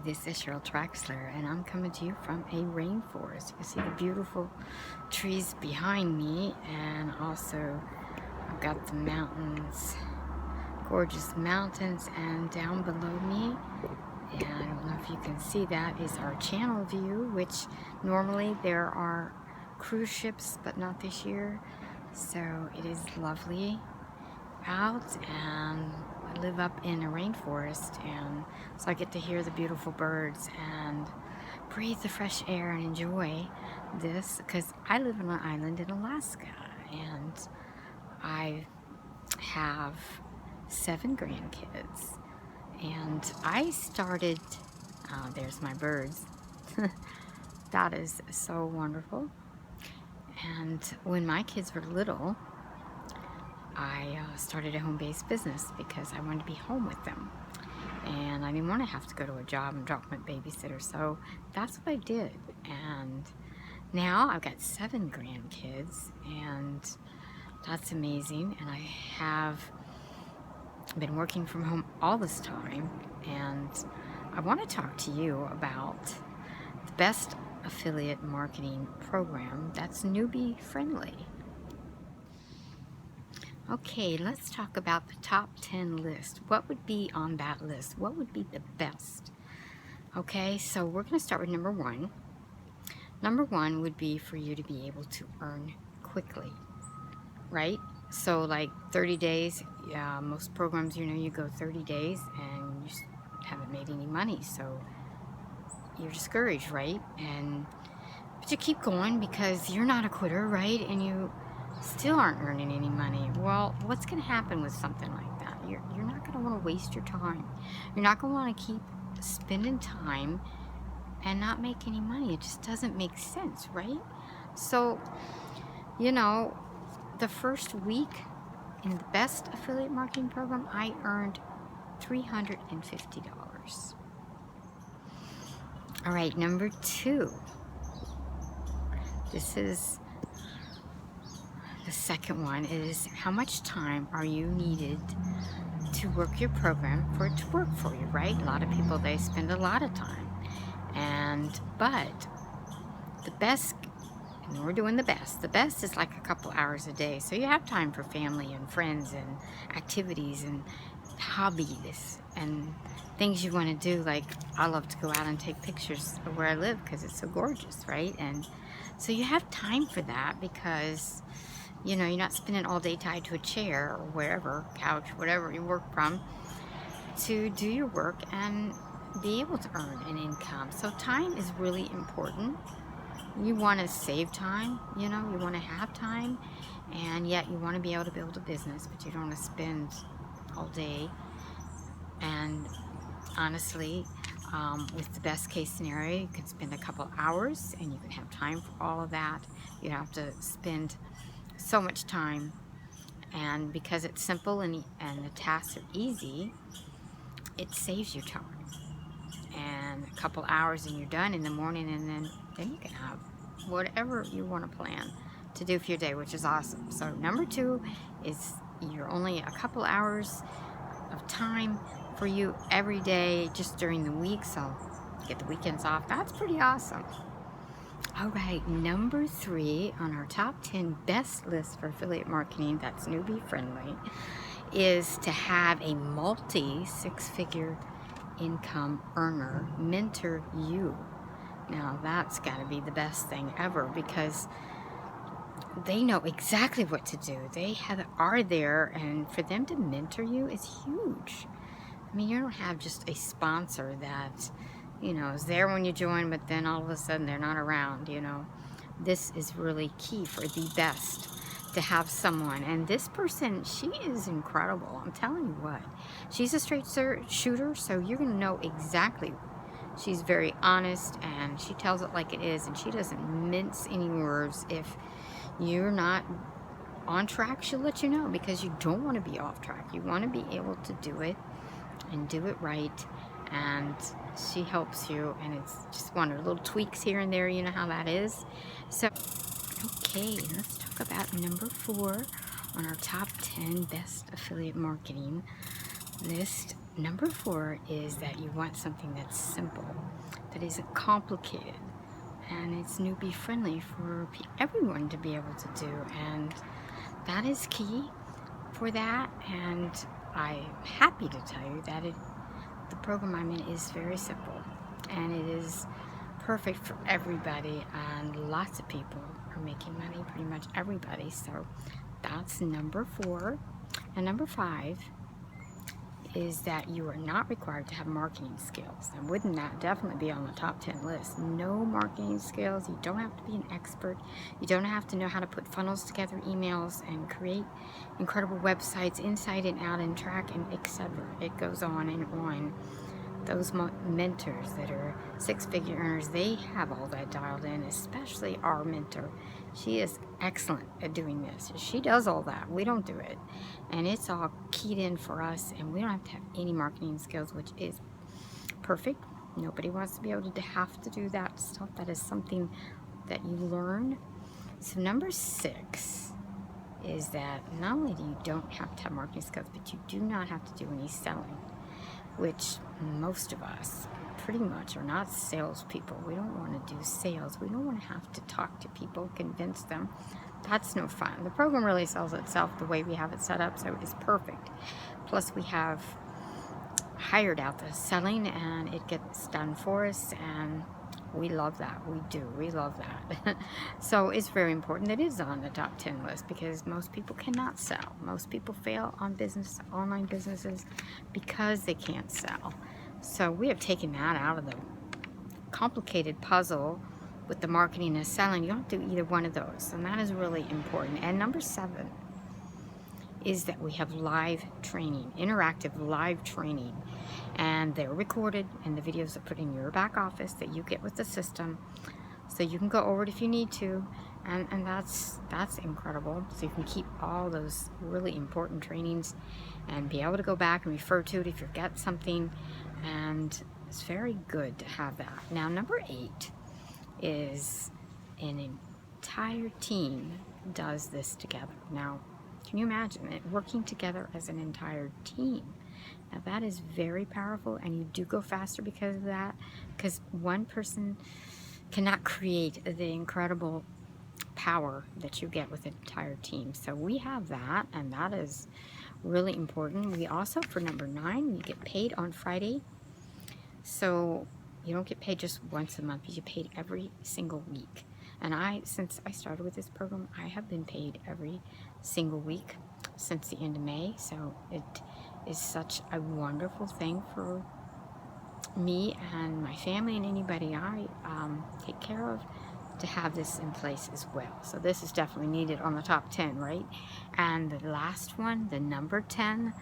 this is Cheryl Traxler, and I'm coming to you from a rainforest. You can see the beautiful trees behind me, and also I've got the mountains, gorgeous mountains, and down below me, and I don't know if you can see, that is our channel view, which normally there are cruise ships, but not this year. So it is lovely out, and I live up in a rainforest, and so I get to hear the beautiful birds and breathe the fresh air and enjoy this, because I live on an island in Alaska, and I have 7 grandkids, and I started, there's my birds. That is so wonderful. And when my kids were little, I started a home-based business because I wanted to be home with them, and I didn't want to have to go to a job and drop my babysitter, so that's what I did. And now I've got 7 grandkids, and that's amazing. And I have been working from home all this time, and I want to talk to you about the best affiliate marketing program that's newbie friendly. Okay, let's talk about the top 10 list. What would be on that list? What would be the best? Okay, so we're going to start with number 1. Number 1 would be for you to be able to earn quickly, right? So like 30 days, most programs, you go 30 days and you haven't made any money, so you're discouraged, right? But you keep going because you're not a quitter, right? And you still aren't earning any money. Well, what's going to happen with something like that? You're not going to want to waste your time. You're not going to want to keep spending time and not make any money. It just doesn't make sense, right? So, the first week in the best affiliate marketing program, I earned $350. All right, number 2. This is the second one, is how much time are you needed to work your program for it to work for you, right? A lot of people, they spend a lot of time, but the best, and we're doing the best is like a couple hours a day, so you have time for family and friends and activities and hobbies and things you want to do. Like, I love to go out and take pictures of where I live because it's so gorgeous, right? And so you have time for that because you're not spending all day tied to a chair or wherever, couch, whatever you work from, to do your work and be able to earn an income. So time is really important. You want to save time, you want to have time, and yet you want to be able to build a business, but you don't want to spend all day. And honestly, with the best case scenario, you could spend a couple hours and you can have time for all of that. You have to spend so much time, and because it's simple and the tasks are easy, it saves you time. And a couple hours and you're done in the morning, and then you can have whatever you want to plan to do for your day, which is awesome. So number 2 is you're only a couple hours of time for you every day just during the week, so get the weekends off. That's pretty awesome. All right, number 3 on our top 10 best list for affiliate marketing that's newbie friendly is to have a multi-6-figure income earner mentor you. Now that's got to be the best thing ever, because they know exactly what to do. They are there, and for them to mentor you is huge. I mean, you don't have just a sponsor that is there when you join, but then all of a sudden they're not around. This is really key for the best, to have someone. And this person, she is incredible. I'm telling you what, she's a straight shooter, so you're going to know exactly. She's very honest, and she tells it like it is, and she doesn't mince any words. If you're not on track, she'll let you know, because you don't want to be off track. You want to be able to do it and do it right, and she helps you, and it's just one of the little tweaks here and there. You know how that is. So okay, let's talk about number 4 on our top 10 best affiliate marketing list. Number 4 is that you want something that's simple, that isn't complicated, and it's newbie friendly for everyone to be able to do, and that is key for that. And I'm happy to tell you that the program I'm in is very simple, and it is perfect for everybody, and lots of people are making money, pretty much everybody. So that's number 4. And number 5 is that you are not required to have marketing skills. And wouldn't that definitely be on the top 10 list? No marketing skills. You don't have to be an expert. You don't have to know how to put funnels together, emails, and create incredible websites inside and out, and track, and etc. It goes on and on. Those mentors that are 6-figure earners, they have all that dialed in, especially our mentor. She is excellent at doing this. She does all that. We don't do it. And it's all keyed in for us, and we don't have to have any marketing skills, which is perfect. Nobody wants to be able to have to do that stuff. That is something that you learn. So number 6 is that not only do you don't have to have marketing skills, but you do not have to do any selling, which most of us pretty much are not salespeople. We don't want to do sales. We don't want to have to talk to people, convince them. That's no fun. The program really sells itself the way we have it set up, so it's perfect. Plus, we have hired out the selling, and it gets done for us, and we love that. We do. We love that. So it's very important that it is on the top 10 list, because most people cannot sell. Most people fail on online businesses, because they can't sell. So we have taken that out of the complicated puzzle with the marketing and selling. You don't do either one of those, and that is really important. And number 7 is that we have live training, interactive live training, and they're recorded, and the videos are put in your back office that you get with the system, so you can go over it if you need to, and that's incredible. So you can keep all those really important trainings and be able to go back and refer to it if you forget something, and it's very good to have that. Now number 8 is an entire team does this together. Now, can you imagine it working together as an entire team? Now that is very powerful, and you do go faster because of that, because one person cannot create the incredible power that you get with an entire team. So we have that, and that is really important. We also, for number 9, you get paid on Friday. So you don't get paid just once a month, you get paid every single week. And since I started with this program, I have been paid every single week since the end of May. So it is such a wonderful thing for me and my family and anybody I take care of to have this in place as well. So this is definitely needed on the top 10, right? And the last one, the number 10,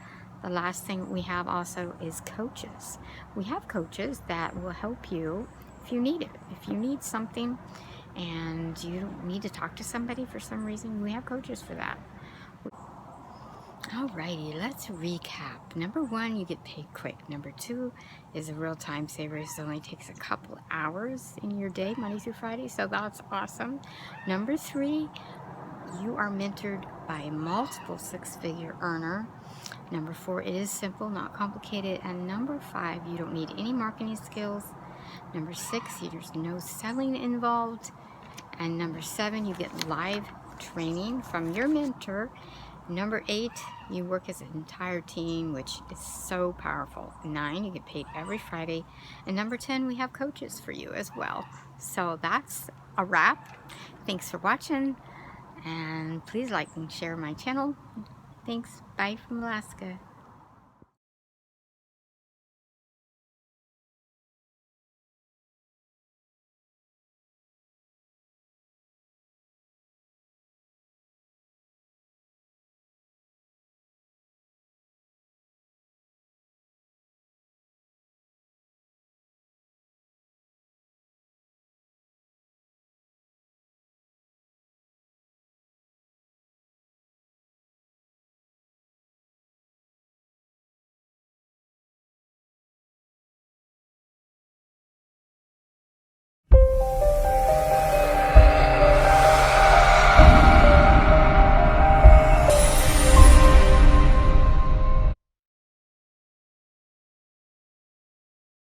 the last thing we have also is coaches. We have coaches that will help you if you need it. If you need something and you need to talk to somebody for some reason, we have coaches for that. Alrighty, let's recap. Number 1, you get paid quick. Number 2 is a real time saver. It only takes a couple hours in your day, Monday through Friday, so that's awesome. Number 3, you are mentored by a multiple 6-figure earner. Number 4, it is simple, not complicated. And number 5, you don't need any marketing skills. Number 6, there's no selling involved. And number 7, you get live training from your mentor. Number 8, you work as an entire team, which is so powerful. 9, you get paid every Friday. And number 10, we have coaches for you as well. So that's a wrap. Thanks for watching, and please like and share my channel. Thanks. Bye from Alaska.